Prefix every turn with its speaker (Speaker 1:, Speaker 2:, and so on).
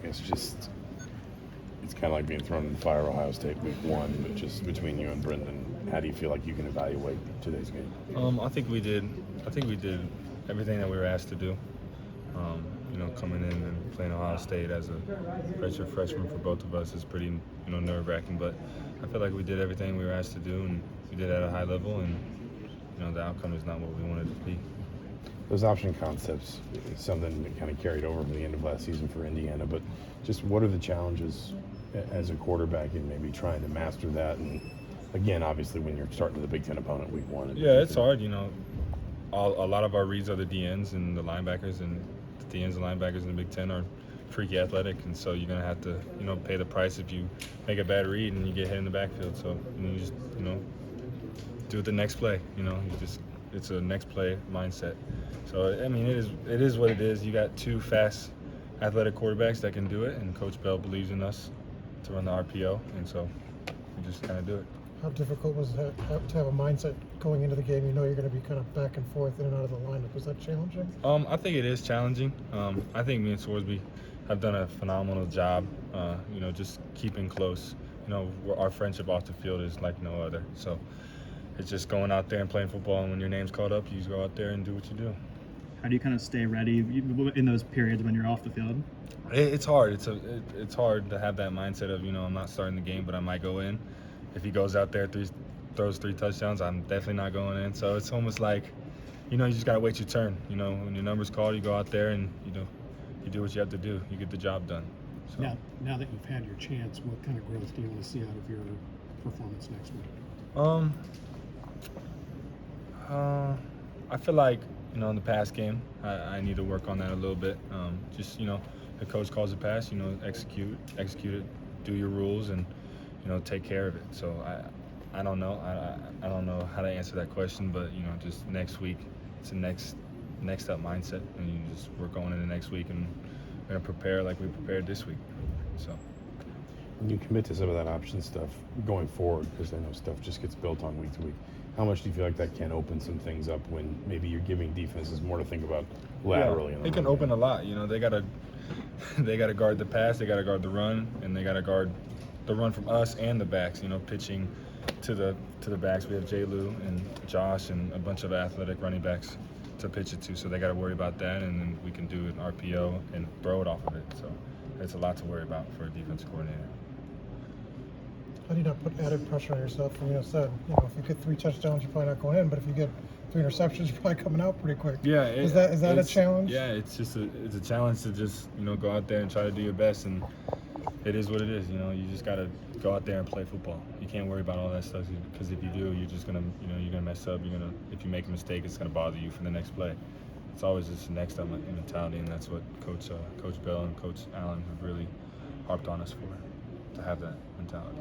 Speaker 1: It's just, it's kind of like being thrown in the fire Ohio State week 1, but just between you and Brendan, how do you feel like you can evaluate today's game?
Speaker 2: I think we did everything that we were asked to do. Coming in and playing Ohio State as a redshirt freshman for both of us is pretty, nerve-wracking. But I feel like we did everything we were asked to do, and we did it at a high level. And the outcome is not what we wanted it to be.
Speaker 1: Those option concepts is something that kind of carried over from the end of last season for Indiana. But just what are the challenges as a quarterback in maybe trying to master that? And again, obviously, when you're starting with a Big Ten opponent week 1.
Speaker 2: Yeah, it's hard. A lot of our reads are the DNs and the linebackers, and the DNs and linebackers in the Big Ten are freaky athletic, and so you're gonna have to, pay the price if you make a bad read and you get hit in the backfield. So you just, do it the next play. It's a next play mindset. So I mean, it is what it is. You got 2 fast, athletic quarterbacks that can do it, and Coach Bell believes in us to run the RPO, and so we just kind of do it.
Speaker 3: How difficult was it to have a mindset going into the game? You know you're going to be kind of back and forth in and out of the lineup. Was that challenging?
Speaker 2: I think it is challenging. I think me and Sworsby have done a phenomenal job, just keeping close. Our friendship off the field is like no other. So it's just going out there and playing football, and when your name's called up, you just go out there and do what you do.
Speaker 4: How do you kind of stay ready in those periods when you're off the field?
Speaker 2: It's hard. It's hard to have that mindset of, I'm not starting the game, but I might go in. If he goes out there, throws 3 touchdowns, I'm definitely not going in. So it's almost like, you just got to wait your turn. When your number's called, you go out there and, you do what you have to do. You get the job done. So.
Speaker 5: Now that you've had your chance, what kind of growth do you want to see out of your performance next week?
Speaker 2: I feel like, in the pass game, I need to work on that a little bit. The coach calls a pass, execute it, do your rules, and, take care of it. So I don't know. I don't know how to answer that question, but, just next week, it's a next up mindset, and we're going into next week, and we're going to prepare like we prepared this week. So.
Speaker 1: When you commit to some of that option stuff going forward, because I know stuff just gets built on week to week, how much do you feel like that can open some things up when maybe you're giving defenses more to think about laterally?
Speaker 2: Yeah, it can open a lot. They gotta guard the pass, they gotta guard the run, and they gotta guard the run from us and the backs. Pitching to the backs. We have J. Lou and Josh and a bunch of athletic running backs to pitch it to, so they gotta worry about that, and then we can do an RPO and throw it off of it. So it's a lot to worry about for a defensive coordinator.
Speaker 3: How do you not put added pressure on yourself? From if you get 3 touchdowns, you're probably not going in, but if you get 3 interceptions, you're probably coming out pretty quick.
Speaker 2: Yeah,
Speaker 3: is that a challenge?
Speaker 2: Yeah, it's a challenge to just go out there and try to do your best, and it is what it is. You just gotta go out there and play football. You can't worry about all that stuff, because if you do, you're just gonna you're gonna mess up. If you make a mistake, it's gonna bother you for the next play. It's always just the next up mentality, and that's what Coach Bell and Coach Allen have really harped on us for, to have that mentality.